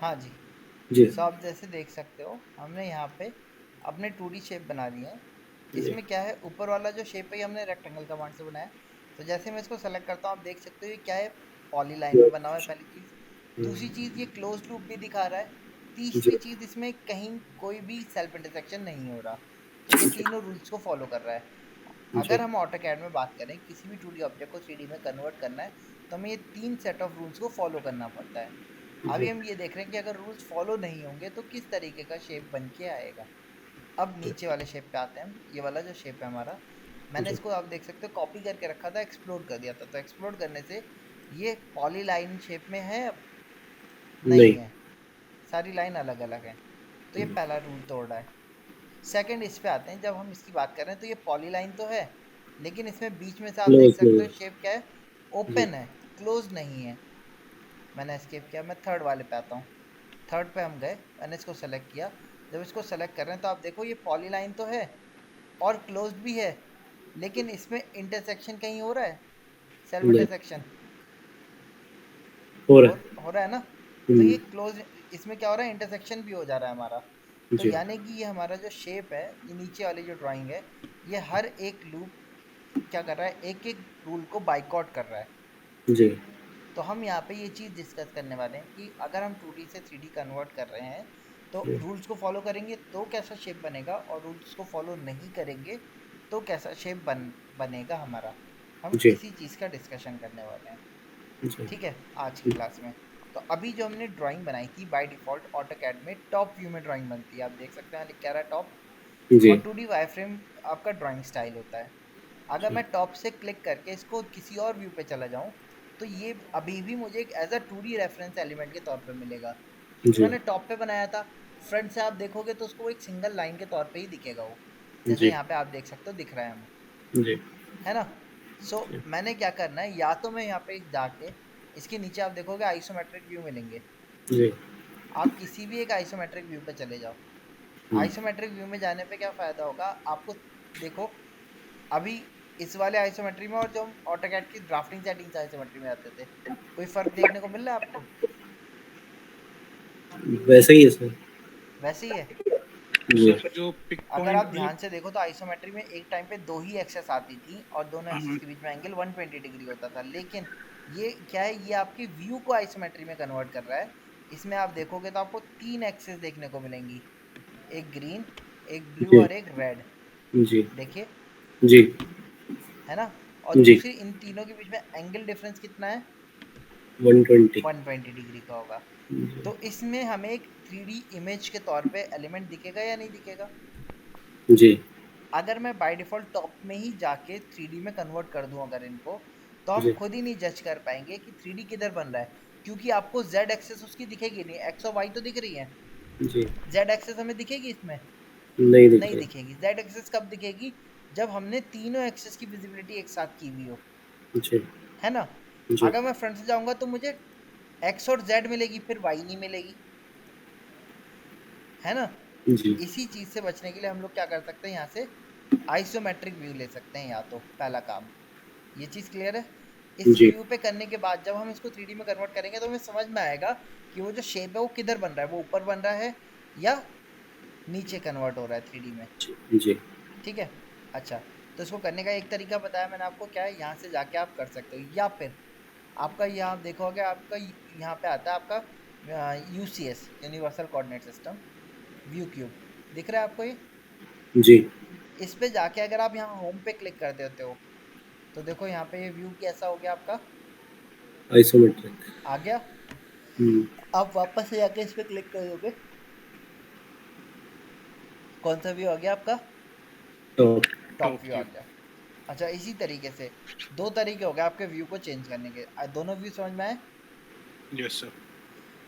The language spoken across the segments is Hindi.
हाँ जी। जी, सो आप जैसे देख सकते हो हमने यहाँ पे अपने 2D शेप बना लिए हैं। जी, इसमें क्या है, ऊपर वाला जो शेप है ये हमने रेक्टेंगल कमांड से बनाया है। तो जैसे मैं इसको सेलेक्ट करता हूँ आप देख सकते हो ये क्या है, पॉलीलाइन में बना हुआ है पहली चीज़। दूसरी चीज़ ये क्लोज लूप भी दिखा रहा है। जी, तीसरी चीज़ इसमें कहीं कोई भी सेल्फ इंटरसेक्शन नहीं हो रहा। तो ये तीनों रूल्स को फॉलो कर रहा है। अगर जी, हम ऑटोकैड में बात करें किसी भी 2D ऑब्जेक्ट को 3D में कन्वर्ट करना है तो हमें ये तीन सेट ऑफ रूल्स को फॉलो करना पड़ता है। अभी जी, हम ये देख रहे हैं कि अगर रूल्स फॉलो नहीं होंगे तो किस तरीके का शेप बन के आएगा। अब नीचे वाले शेप पे आते हैं हम। ये वाला जो शेप है हमारा, मैंने जी, इसको आप देख सकते हो कॉपी करके रखा था, एक्सप्लोर कर दिया था। तो एक्सप्लोर करने से ये पॉलीलाइन शेप में है अब? नहीं नहीं, है, सारी लाइन अलग अलग है। तो ये पहला रूल तोड़ रहा है। सेकंड इस पे आते हैं, जब हम इसकी बात कर रहे हैं तो ये पॉलीलाइन तो है, लेकिन इसमें बीच में से आप देख क्लोज सकते नहीं, हो शेप क्या है, जी, ओपन है, क्लोज नहीं है। मैंने एस्केप किया, मैं थर्ड वाले पे आता हूँ। थर्ड पे हम गए, मैंने इसको सेलेक्ट किया। जब इसको सेलेक्ट कर रहे हैं तो आप देखो ये पॉलीलाइन तो है और क्लोज्ड भी है, लेकिन इसमें इंटरसेक्शन कहीं हो रहा है, सेल्फ नहीं, इंटरसेक्शन हो हो रहा है। हो रहा है ना। तो हुँ, ये क्लोज, इसमें क्या हो रहा है, इंटरसेक्शन भी हो जा रहा है हमारा। तो जी, यानी कि ये हमारा जो शेप है, ये नीचे वाली जो ड्राइंग है, ये हर एक लूप क्या कर रहा है, एक एक रूल को बाइकआउट कर रहा है। जी, तो हम यहाँ पे ये चीज़ डिस्कस करने वाले हैं कि अगर हम 2D से 3D कन्वर्ट कर रहे हैं तो जी, रूल्स को फॉलो करेंगे तो कैसा शेप बनेगा, और रूल्स को फॉलो नहीं करेंगे तो कैसा शेप बनेगा हमारा। हम जी, इसी चीज़ का डिस्कशन करने वाले हैं, जी, ठीक है, आज की क्लास में। तो अभी जो हमने ड्राइंग बनाई थी, बाय डिफ़ॉल्ट ऑटोकैड में टॉप व्यू में ड्राइंग बनती है, आप देख सकते हैं लिख क्या रहा है, टॉप। जी, और 2D वायरफ्रेम आपका ड्राइंग स्टाइल होता है। अगर मैं टॉप से क्लिक करके इसको किसी और व्यू पे चला जाऊं तो ये अभी भी मुझे एक as a 2D reference element के तौर पे मिलेगा, क्योंकि जी, मैंने टॉप पे बनाया था। फ्रंट से आप देखोगे तो उसको एक सिंगल लाइन के तौर पे ही दिखेगा वो, जैसे जी, यहाँ पे आप देख सकते हो दिख रहा है हमें, जी, है ना। सो मैंने क्या करना है, या तो मैं यहाँ पे जाके इसके नीचे आप देखोगे आइसोमेट्रिक व्यू मिलेंगे। जी, आप किसी भी एक आइसोमेट्रिक व्यू पे चले जाओ। हुँ, आइसोमेट्रिक व्यू में जाने पे क्या फायदा होगा आपको, देखो अभी इस वाले आइसोमेट्री में और जो हम ऑटोकैड की ड्राफ्टिंग सेटिंग्स आइसोमेट्री में आते थे, कोई फर्क देखने को मिल रहा है आपको? वैसा ही है सर। वैसे ही है। जी, सर जो पिक अगर पॉइंट आप वाली। ध्यान से देखो तो आइसोमेट्री में एक टाइम पे दो ही एक्सेस आती थी और दोनों एक्सेस हाँ, के बीच में एंगल 120 डिग्री होता था, लेकिन ये क्या है, ये आपकी व्यू को आइसोमेट्री में कन्वर्ट कर रहा है। इसमें आप देखोगे तो आपको तीन एक्सेस देखने को मिलेंगी, एक ग्रीन, एक ब्लू जी, और एक रेड। जी, देखिए, जी, है ना। और जी, दूसरी, इन तीनों के बीच में एंगल डिफरेंस कितना है, 120, 120 डिग्री का होगा। तो इसमें हमें एक 3D इमेज के तौर पे एलिमेंट दिखेगा या नहीं दिखेगा? जी, अगर मैं बाय डिफ़ॉल्ट टॉप में ही जाके 3D में कन्वर्ट कर दूं अगर इनको, तो हम जी, खुद ही नहीं जज कर पाएंगे कि 3D किधर बन रहा है, क्योंकि आपको Z एक्सेस उसकी दिखेगी नहीं, एक्स और वाई तो दिख रही है। जी, Z एक्सेस हमें दिखेगी इसमें? नहीं दिख नहीं रही। दिखेगी। Z एक्सेस कब दिखेगी, जब हमने तीनों एक्सेस की विजिबिलिटी एक साथ की हुई हो, जी, है ना। जी, अगर मैं फ्रंट से जाऊंगा तो मुझे एक्स और जेड मिलेगी, फिर वाई नहीं मिलेगी, है ना। जी, इसी चीज से बचने के लिए हम लोग क्या कर सकते हैं, यहाँ से आइसोमेट्रिक व्यू ले सकते हैं, या तो पहला काम। ये चीज क्लियर है। इस जी, व्यू पे करने के बाद जब हम इसको 3D में कन्वर्ट करेंगे तो हमें समझ में आएगा कि वो जो शेप है वो किधर बन रहा है, वो ऊपर बन रहा है या नीचे कन्वर्ट हो रहा है 3D में। जी, ठीक है। अच्छा, तो इसको करने का एक तरीका बताया मैंने आपको, क्या है, यहाँ से जाके आप कर सकते हो, या फिर आपका यहाँ देखोगे आपका यहाँ पे आता है आपका UCS, universal coordinate system, view cube, दिख रहा है आपको ये। जी, इस पे जाके अगर आप यहाँ होम पे क्लिक कर देते हो तो देखो यहाँ पे ये व्यू कैसा हो गया आपका, आइसोमेट्रिक। आ गया। हुँ, आप वापस से जाके इस पे क्लिक कर दोगे, कौन सा व्यू आ गया आपका, टॉप, टॉप टॉप व्यू आ व्यू। गया। अच्छा, इसी तरीके से दो तरीके हो गए आपके व्यू को चेंज करने के। दोनों व्यू समझ में आए। Yes sir.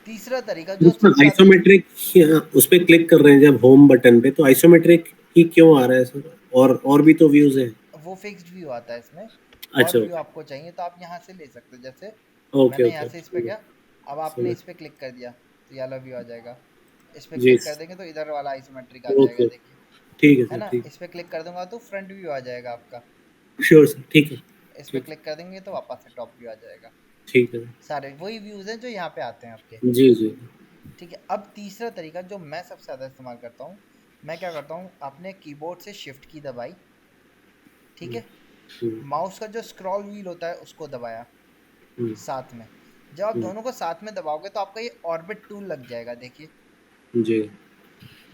तीसरा तरीका जो सर सबसे ज्यादा, आइसोमेट्रिक उस पे क्लिक कर रहे हैं जब होम बटन पे तो आइसोमेट्रिक ही क्यों आ रहा है सर? और भी तो व्यूज़ हैं। वो फिक्स्ड व्यू आता है इसमें। और अच्छा, व्यू ओके, आपको चाहिए तो आप यहाँ से ले सकते हो, जैसे ओके, मैंने यहाँ ओके, से इस पे समझा, गया, अब आपने समझा। इस पे क्लिक कर दिया तो ये वाला व्यू आ जाएगा। इस पे जी, क्लिक कर देंगे तो इधर वाला आइसोमेट्रिक आ जाएगा, ओके, देखिए, ठीक है है सर, ना। ठीक इस पे क्लिक कर दूंगा तो फ्रंट व्यू आ जाएगा आपका। श्योर सर, ठीक है, इस पे ठीक है, क्लिक कर देंगे तो वापस से टॉप व्यू आ जाएगा। ठीक है। सारे वही व्यूज हैं जो यहाँ पे आते हैं आपके। जी, जी, ठीक है, अब तीसरा तरीका जो मैं सबसे ज़्यादा इस्तेमाल करता हूँ, मैं क्या करता हूँ, आपने कीबोर्ड से शिफ्ट की दबाई, ठीक है, माउस का जो स्क्रॉल व्हील होता है उसको दबाया साथ में। जब आप दोनों को साथ में दबाओगे तो आपका ये ऑर्बिट टूल लग जाएगा, देखिए जी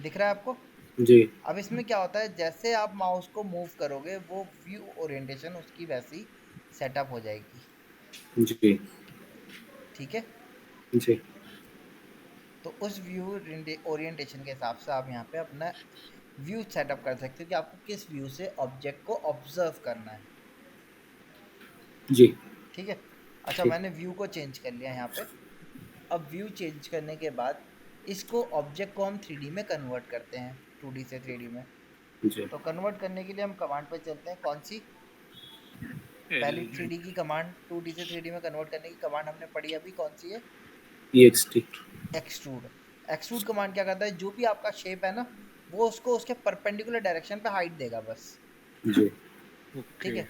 दिख रहा है आपको। जी अब इसमें क्या होता है, जैसे आप माउस को मूव करोगे वो व्यू ओरिएंटेशन उसकी वैसी सेटअप हो जाएगी, जी ठीक है। जी तो उस व्यू ओरिएंटेशन के हिसाब से आप यहाँ पे अपना व्यू सेटअप कर सकते हो कि आपको किस व्यू से ऑब्जेक्ट को ऑब्जर्व करना है, जी ठीक है। अच्छा, ठीक मैंने व्यू को चेंज कर लिया यहाँ पे। अब व्यू चेंज करने के बाद इसको ऑब्जेक्ट को हम 3D में कन्वर्ट करते हैं, 2D से 3D में। जी तो कन्वर्ट करने के लिए हम कमांड पे चलते हैं, कौन सी, पहली एल 3D की कमांड, 2D से 3D में कन्वर्ट करने की कमांड हमने पढ़ी अभी, कौन सी है, EXT एक्सट्रूड। एक्सट्रूड कमांड क्या करता है, जो भी आपका शेप है ना वो उसको उसके परपेंडिकुलर डायरेक्शन पे हाइट देगा बस, जी ठीक ओके है।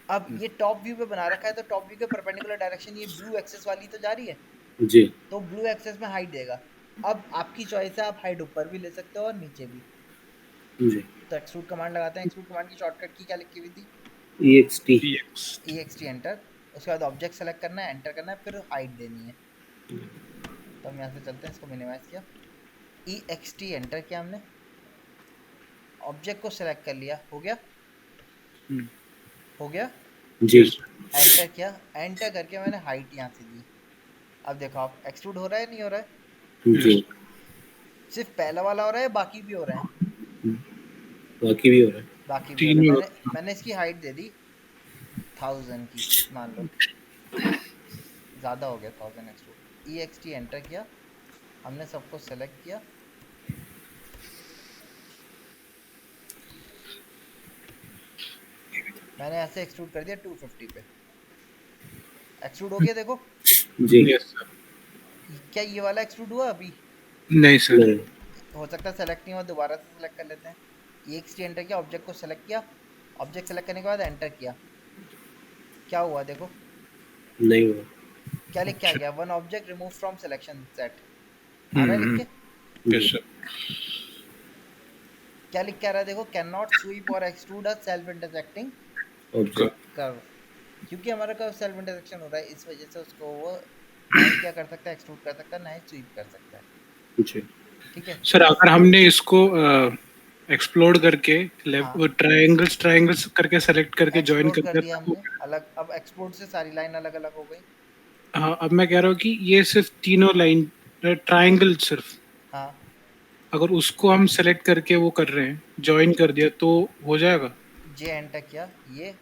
अब ये टॉप व्यू पे बना रखा है तो टॉप व्यू के परपेंडिकुलर डायरेक्शन ये ब्लू एक्सेस वाली तो जा रही है, जी तो ब्लू एक्सेस में हाइट देगा। अब आपकी चॉइस है, आप हाइट ऊपर भी ले सकते हो और नीचे भी। जी तो एक्सट्रूड कमांड लगाते हैं। एक्सट्रूड कमांड की शॉर्टकट की क्या लिखी हुई थी, EXT डी एक्स ई एक्स टी एंटर। उसके बाद ऑब्जेक्ट सेलेक्ट करना है, एंटर करना है, फिर हाइट देनी है। तो हम यहाँ से चलते हैं, इसको मिनिमाइज किया, ई एक्स टी एंटर किया हमने, ऑब्जेक्ट को सेलेक्ट कर लिया, हो गया, हो गया, जी यस एंटर किया, एंटर करके मैंने हाइट यहाँ से दी। अब देखो आप एक्सट्रूड हो रहा है नहीं हो रहा है, जी सिर्फ पहला वाला हो रहा है, बाकी भी हो रहे हैं, बाकी भी हो रहा है बाकी भी हो तीन रहा ही है। मैंने होता मैंने इसकी हाइट दे दी 1000 की, मान लो ज़्यादा हो गया 1000। एक्सट्रूड ई एक्स टी एंटर किया, हमने सबको सेलेक्ट किया, मैंने ऐसे एक्सट्रूड कर दिया 250 पे, एक्सट्रूड हो गया देखो। जी यस सर क्या ये वाला एक्सट्रूड हुआ अभी, नहीं सर नहीं हो सकता है सेलेक्ट नहीं हुआ, दोबारा से सेलेक्ट कर लेते हैं। ई एक्स टी एंटर किया, ऑब्जेक्ट को सेलेक्ट किया, ऑब्जेक्ट सेलेक्ट करने के बाद एंटर किया, क्या हुआ देखो, नहीं हुआ क्या लिख के आ अच्छा गया, one object remove from selection set, आ रहा है लिख के, यस जी सर क्या लिख के आ रहा है देखो, कैन नॉट स्वीप और extrude a self intersecting object curve. क्योंकि हमारा कर्व सेल्फ इंटरसेक्शन हो रहा है, इस वजह से उसको वो ना ही क्या कर सकता है, एक्सट्रूड कर सकता है, ना ही स्वीप कर सकता है, जी ठीक है। सर अगर हमने इसको एक्सप्लोर करके हाँ, लेफ्ट ट्रायंगल्स ट्रायंगल्स करके सेलेक्ट करके ज्वाइन एक्सप्लोड कर कर दिया दिया तो हमने अलग, अब एक्सप्लोड से सारी लाइन अलग अलग हो गई। हाँ अब मैं कह रहा हूँ कि ये सिर्फ तीनों लाइन ट्रायंगल सिर्फ हाँ, अगर उसको हम सेलेक्ट करके वो कर रहे हैं ज्वाइन कर दिया तो हो जाएगा जे एंटर किया, ये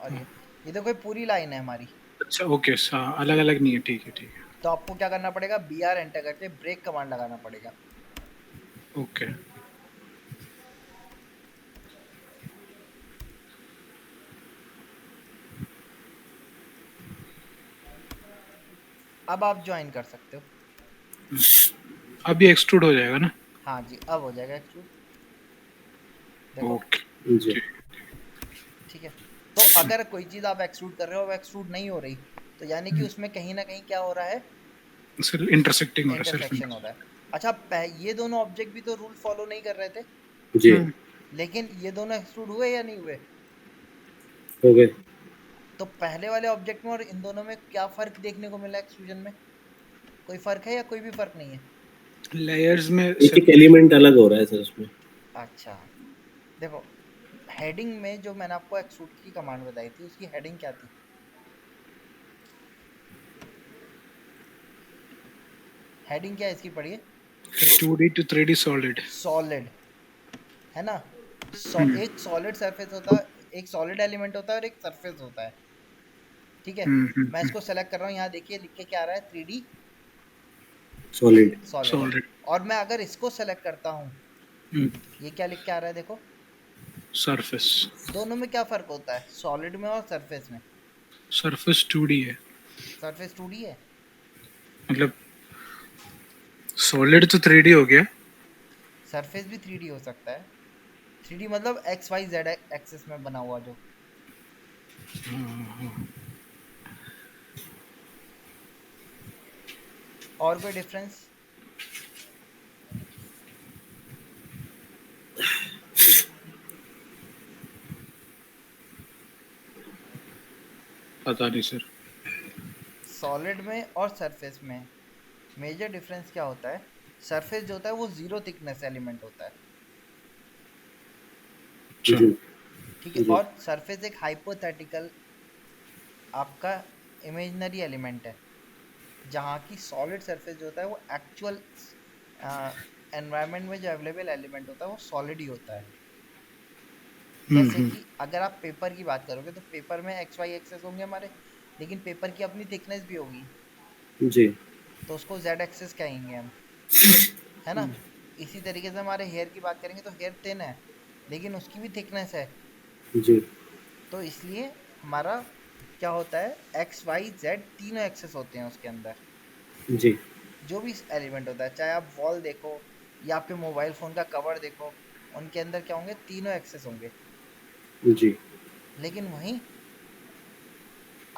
और ये देखो ये पूरी लाइन है हमारी। अच्छा ओके हाँ अलग अलग नहीं है ठीक है तो आपको क्या करना पड़ेगा, बी आर एंटर करके ब्रेक कमांड लगाना पड़ेगा। ओके अब आप ज्वाइन कर सकते हो। अब ये एक्सट्रूड हो जाएगा ना हाँ जी, अब हो जाएगा एक्सट्रूड, देखो, ओके जी ठीक है। तो अगर कोई चीज़ आप एक्सट्रूड कर रहे हो वो एक्सट्रूड नहीं हो रही, तो यानी कि उसमें कहीं ना कहीं क्या हो रहा है, सर इंटरसेक्टिंग हो रहा है इंटरसेक्शन हो सेल्फ रहा है। अच्छा, ये दोनों ऑब्जेक्ट भी तो रूल फॉलो नहीं कर रहे थे, जी लेकिन ये दोनों एक्सट्रूड हुए या नहीं हुए। हो गए तो पहले वाले ऑब्जेक्ट में और इन दोनों में क्या फर्क देखने को मिला एक्सट्रूजन में, कोई फर्क है या कोई भी फर्क नहीं है। लेयर्स में एक एक एलिमेंट अलग हो रहा है सर उसमें अच्छा, देखो हेडिंग में जो मैंने आपको एक्सट्रूड की कमांड बताई थी उसकी हेडिंग क्या थी, हेडिंग क्या है इसकी, पढ़िए, 2D to 3D solid solid, है ना। एक सॉलिड सरफेस होता है, एक सॉलिड एलिमेंट होता है और एक सरफेस होता है, ठीक है। मैं इसको सेलेक्ट कर रहा हूँ, यहाँ देखिए लिख के क्या आ रहा है, 3D सॉलिड सॉलिड है। सॉलिड और मैं अगर इसको सेलेक्ट करता हूँ, ये क्या लिख के आ रहा है देखो, सरफेस दोनों में क्या फर्क होता है, सॉलिड में और सरफेस में, सरफेस 2D है सरफेस 2D है, मतलब सॉलिड तो 3D हो गया सरफेस भी 3D हो सकता है। 3D मतलब एक्स वाई जेड एक्सिस में बना हुआ जो, और कोई डिफरेंस? पता नहीं सर। सॉलिड में और सरफेस में मेजर डिफरेंस क्या होता है? सरफेस जो होता है वो जीरो थिकनेस एलिमेंट होता है, अच्छा। जी ठीक है। जी और सरफेस एक हाइपोथेटिकल आपका इमेजिनरी एलिमेंट है, जहाँ की सॉलिड सरफेस जो होता है वो एक्चुअल एनवायरनमेंट में जो अवेलेबल एलिमेंट होता है वो सॉलिड ही होता है। जैसे हम्म। कि अगर आप पेपर की बात करोगे तो पेपर में एक्स वाई एक्सेस होंगे हमारे, लेकिन पेपर की अपनी थिकनेस भी होगी, जी तो उसको जेड एक्सेस कहेंगे हम, है ना। इसी तरीके से हमारे हेयर की बात करेंगे तो हेयर थिन है, लेकिन उसकी भी थिकनेस है। जी तो इसलिए हमारा क्या होता है, एक्स वाई जेड तीनों एक्सेस होते हैं उसके अंदर। जी जो भी एलिमेंट होता है, चाहे आप वॉल देखो या आपके मोबाइल फ़ोन का कवर देखो, उनके अंदर क्या होंगे, तीनों एक्सेस होंगे। जी लेकिन वहीं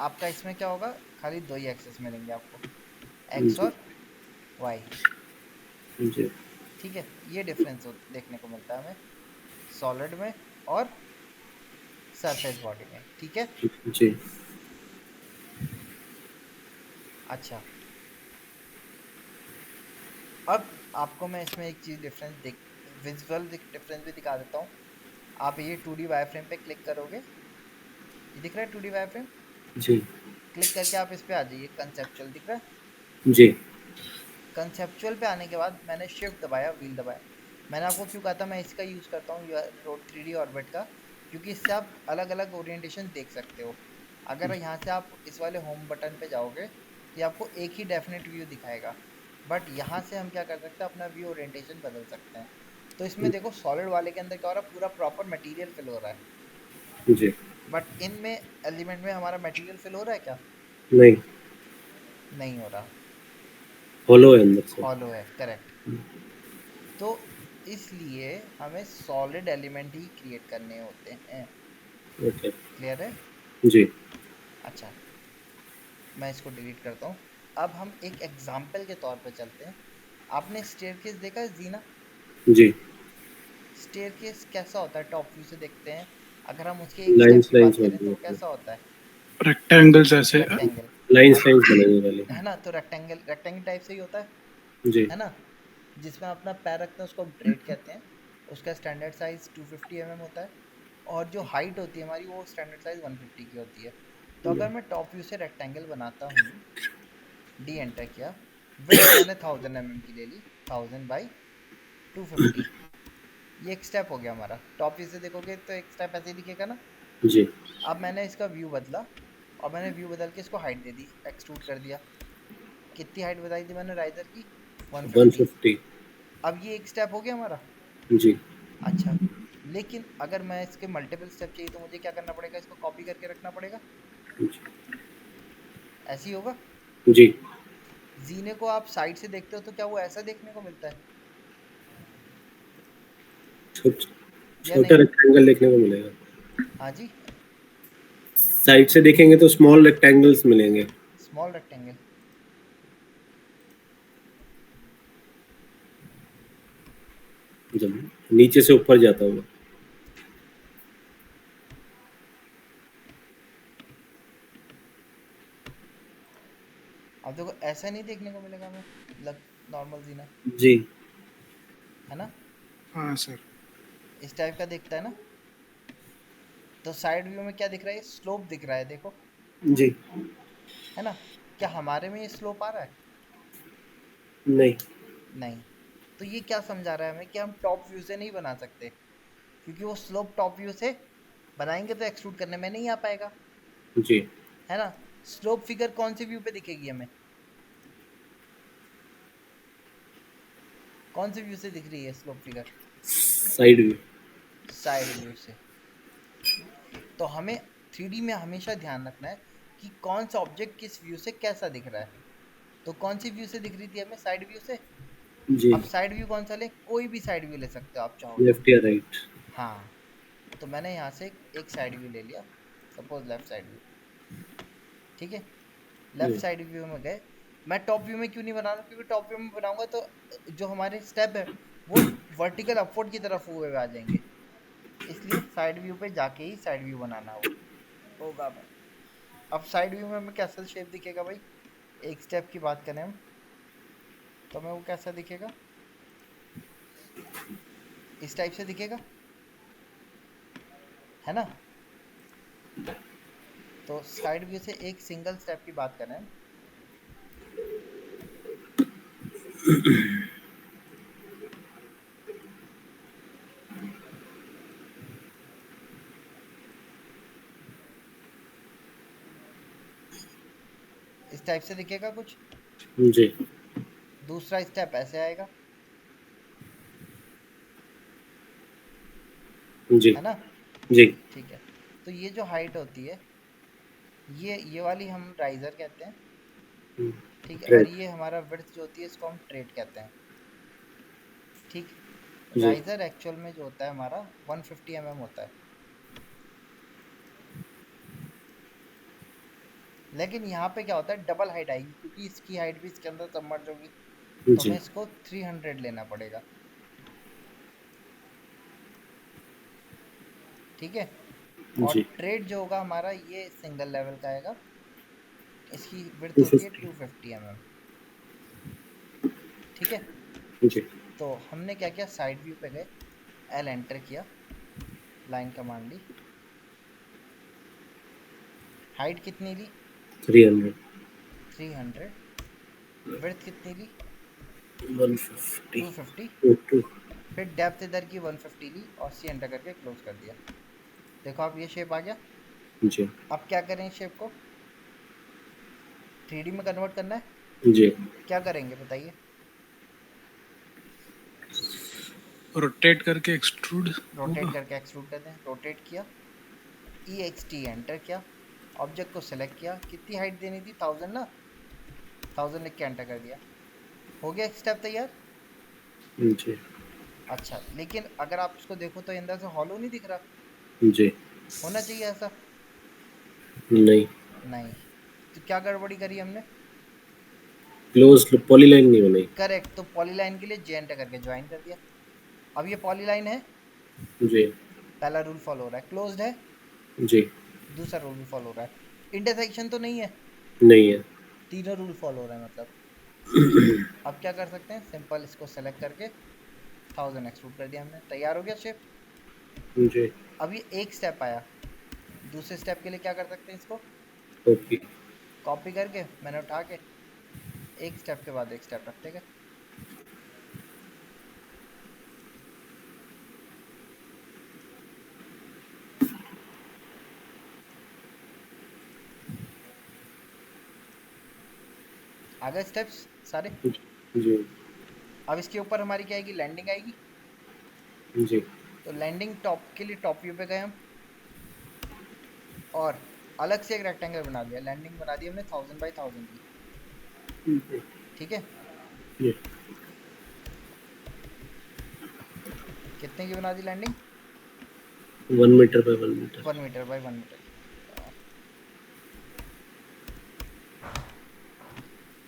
आपका इसमें क्या होगा, खाली दो ही एक्सेस मिलेंगे आपको, एक्स जी और वाई। जी ठीक है, ये डिफरेंस देखने को मिलता है हमें सॉलिड में और सरफेस बॉडी में, ठीक है। जी अच्छा, अब आपको मैं इसमें एक चीज़ डिफरेंस दिख विजुअल डिफरेंस भी दिखा देता हूँ। आप ये 2D वायरफ्रेम पे क्लिक करोगे, ये दिख रहा है 2D वायरफ्रेम, जी क्लिक करके आप इस पे आ जाइए, कंसेप्चुअल दिख रहा है। जी कंसेप्चुअल पे आने के बाद मैंने शिफ्ट दबाया, व्हील दबाया। मैंने आपको क्यों कहा था मैं इसका यूज़ करता हूँ रोड 3D ऑर्बिट का, क्योंकि इससे आप अलग अलग ओरिएंटेशन देख सकते हो। अगर यहाँ से आप इस वाले होम बटन पे जाओगे तो ये आपको एक ही डेफिनेट व्यू दिखाएगा, बट यहाँ से हम क्या कर सकते हैं, अपना व्यू ओरिएंटेशन बदल सकते हैं। तो इसमें देखो सॉलिड वाले के अंदर क्या हो रहा है, पूरा प्रॉपर मटेरियल फिल हो रहा है, जी बट इनमें एलिमेंट में हमारा मटेरियल फिल हो रहा है क्या? नहीं, नहीं हो रहा, हॉलो है अंदर से। हॉलो है, करेक्ट। तो इसलिए हमें सॉलिड एलिमेंट ही क्रिएट करने होते हैं। ओके क्लियर है? जी अच्छा, मैं इसको डिलीट करता हूँ। अब हम एक एग्जाम्पल के तौर पे चलते हैं। आपने स्टेयरकेस देखा है जीना? जी स्टेयरकेस कैसा होता है, टॉप व्यू से देखते हैं। अगर हम उसके एक स्टेप लाइंस की लाइंस बात करें तो बनेंगे वो कैसा होता है? रेक्टेंगल्स ऐसे। रेक्टेंगल। लाइंस अब लाइंस बनेंगे पहले। है ना, तो रेक्टेंगल रेक्टेंगल टाइप से ही होता जी है ना, जिसमें हम अपना पैर रखते हैं उसको हम ड्रेड कहते हैं। उसका स्टैंडर्ड साइज 250 mm होता है, और जो हाइट होती है हमारी वो स्टैंडर्ड साइज 150 की होती है। तो अगर मैं टॉप व्यू से रेक्टेंगल बनाता हूँ, डी एंटर किया, विड्थ मैंने 1000 mm की ले ली, 1000/250, ये एक स्टेप हो गया हमारा। टॉप व्यू से देखोगे तो एक स्टेप ऐसे ही दिखेगा ना। जी अब मैंने इसका व्यू बदला, और मैंने व्यू बदल के इसको हाइट दे दी, एक्सट्रूड कर दिया। कितनी हाइट बताई थी मैंने राइजर की? 150। 150 अब ये एक स्टेप हो गया हमारा। जी अच्छा, लेकिन अगर मैं इसके मल्टीपल स्टेप चाहिए तो मुझे क्या करना पड़ेगा, इसको कॉपी करके रखना पड़ेगा, ऐसे ही होगा। जी जीने को आप साइड से देखते हो तो क्या वो ऐसा देखने को मिलता है या छोटा नहीं? रेक्टेंगल देखने को मिलेगा। हाँ जी, साइड से देखेंगे तो स्मॉल रेक्टेंगल्स मिलेंगे। Small rectangle. जब नीचे से ऊपर जाता होगा। अब देखो ऐसा नहीं देखने को मिलेगा हमें, लग नॉर्मल जीना, जी है ना, हाँ सर। इस टाइप का दिखता है ना। तो साइड व्यू में क्या दिख रहा है, स्लोप दिख रहा है, देखो, जी है ना। क्या हमारे में ये स्लोप आ रहा है? नहीं नहीं। तो ये क्या समझा रहा है हमें, कि हम टॉप व्यू से नहीं बना सकते, क्योंकि वो स्लोप टॉप व्यू से बनाएंगे तो एक्सट्रूड करने में नहीं आ पाएगा, जी है ना। स्लोप फिगर कौन से व्यू पे दिखेगी हमें, कौन से व्यू से दिख रही है slope figure? Side view. Side view से। तो हमें 3D में हमेशा ध्यान रखना है कि कौन सा ऑब्जेक्ट किस व्यू से कैसा दिख रहा है। तो कौन सी व्यू से दिख रही थी हमें, साइड व्यू से। जी अब साइड व्यू कौन सा ले, कोई भी साइड व्यू ले सकते हो आप चाहो तो। लेफ्ट या राइट। हाँ, तो मैंने यहाँ से एक साइड व्यू ले लिया, सपोज लेफ्ट साइड व्यू, ठीक है। लेफ्ट साइड व्यू में गए, मैं टॉप व्यू में क्यों नहीं बना रहा, क्योंकि टॉप व्यू में बनाऊंगा तो जो हमारे स्टेप है वो वर्टिकल अपवर्ड की तरफ हुए हुए आ जाएंगे, इसलिए साइड व्यू पे जाके ही साइड व्यू बनाना होगा भाई। अब साइड व्यू में हमें कैसा शेप दिखेगा भाई, एक स्टेप की बात करें हम तो हमें वो कैसा दिखेगा, इस टाइप से दिखेगा, है ना। तो साइड व्यू से एक सिंगल स्टेप की बात करें हम, इस टाइप से दिखेगा कुछ, जी दूसरा स्टेप ऐसे आएगा, जी है ना। जी। ठीक है, तो ये जो हाइट होती है ये वाली हम राइजर कहते हैं, ठीक है। और ग्रेट। ये हमारा विड्थ जो होती है इसको हम ट्रेड कहते हैं, ठीक। जी राइजर एक्चुअल में जो होता है हमारा 150 mm होता है, लेकिन यहाँ पे क्या होता है डबल हाइट आएगी, क्योंकि इसकी हाइट भी इसके अंदर सबमर्ज होगी, तो हमें जी इसको 300 लेना पड़ेगा, ठीक है। और जी। ट्रेड जो होगा हमारा ये सिंगल लेवल का आएगा, इसकी विड्थ होती है 250। 250 mm, ठीक है। जी तो हमने क्या किया, साइड व्यू पे गए, एल एंटर किया, लाइन कमांड ली, हाइट कितनी ली 300। 300, विड्थ कितनी ली 150। 250, 2 फिर डेप्थ इधर की 150 ली और सी एंटर करके क्लोज कर दिया। देखो आप ये शेप आ गया। जी अब क्या करें इस शेप को 3D में कन्वर्ट करना है, जी। क्या करेंगे बताइए। रोटेट करके एक्सट्रूड रोटेट होगा। करके एक्सट्रूड कर दें, रोटेट किया, ई एक्स टी एंटर किया, ऑब्जेक्ट को सेलेक्ट किया, कितनी हाइट देनी थी 1000 ना, 1000 लिख के एंटर कर दिया, हो गया स्टेप तैयार। जी अच्छा, लेकिन अगर आप इसको देखो तो अंदर से हॉलो नहीं दिख रहा, जी। होना चाहिए ऐसा, नहीं, नहीं। तो क्या गड़बड़ी करी हमने, क्लोज पॉलीलाइन नहीं बनाई। करेक्ट, तो पॉलीलाइन के लिए जे एंटर करके ज्वाइन कर दिया। अब ये पॉलीलाइन है, जी पहला रूल फॉलो हो रहा है, क्लोज्ड है, जी। दूसरा रूल भी फॉलो हो रहा है, इंटरसेक्शन तो नहीं है, नहीं है। तीनों रूल फॉलो हो रहा है मतलब। अब क्या कर सकते हैं, सिंपल इसको सेलेक्ट करके 1000 एक्सट्रूड कर दिया हमने, तैयार हो गया शेप। जी। अब ये एक स्टेप आया, दूसरे स्टेप के लिए क्या कर सकते हैं, इसको ओके। कॉपी करके मैंने उठा के एक स्टेप के बाद एक स्टेप रखते गए। आ गए स्टेप्स सारे। जी अब इसके ऊपर हमारी क्या आएगी, लैंडिंग आएगी। जी। तो लैंडिंग टॉप के लिए टॉप व्यू पे गए हम, और अलग से एक रेक्टेंगल बना दिया, लैंडिंग बना दी हमने 1000 बाई 1000 की, ठीक है। जी। कितने की बना दी landing, 1 metre by 1 metre. 1 metre by 1 metre की,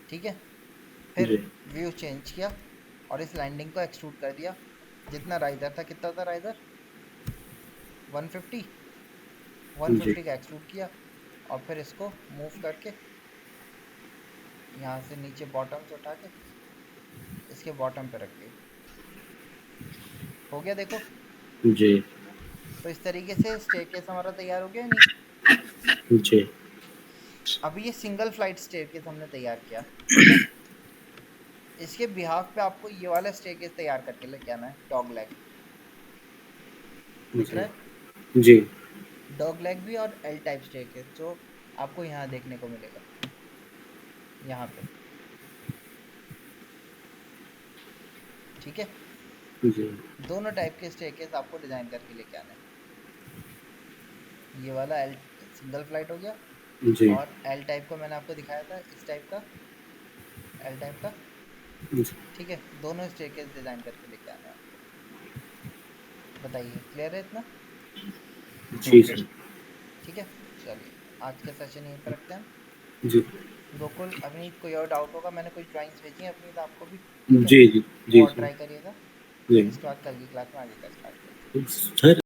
ठीक है। फिर जी व्यू चेंज किया और इस लैंडिंग को एक्सट्रूड कर दिया, जितना राइजर था, कितना था राइजर 150, जी 150 का एक्सट्रूड किया, और फिर इसको मूव करके यहाँ से नीचे बॉटम से उठा के इसके बॉटम पे रख दिया, हो गया देखो। जी तो इस तरीके से स्टेयरकेस हमारा तैयार हो गया या नहीं। जी। अभी ये सिंगल फ्लाइट स्टेयरकेस हमने तैयार किया, ठीक है। इसके बिहाफ पे आपको ये वाला स्टेयरकेस तैयार करके लेके आना है, डॉग लेग, दिख रहा जी है, जी। डॉग लेग भी और एल टाइप स्टेयरकेस जो आपको यहाँ देखने को मिलेगा, यहाँ पे, ठीक है। जी दोनों टाइप के स्टेयरकेस आपको डिजाइन करके लेके आना है, ये वाला एल सिंगल फ्लाइट हो गया, जी और एल टाइप का मैंने आपको दिखाया था, इस टाइप का एल टाइप का, जी। ठीक है। दोनों स्टेयरकेस डिजाइन करके लेके आना है आपको, बताइए क्लियर है इतना, जी ओके। सर। ठीक है। चलिए आज का सेशन यहीं पर रखते हैं हम। जी गोकुल अवनीत कोई और डाउट होगा, मैंने कुछ ड्राइंग्स भेजी हैं अपनी तो आपको भी, ठीक है जी जी वो जी और जी ट्राई करिएगा, जी फिर इसके बाद कल की क्लास में आगे का स्टार्ट करते हैं। सर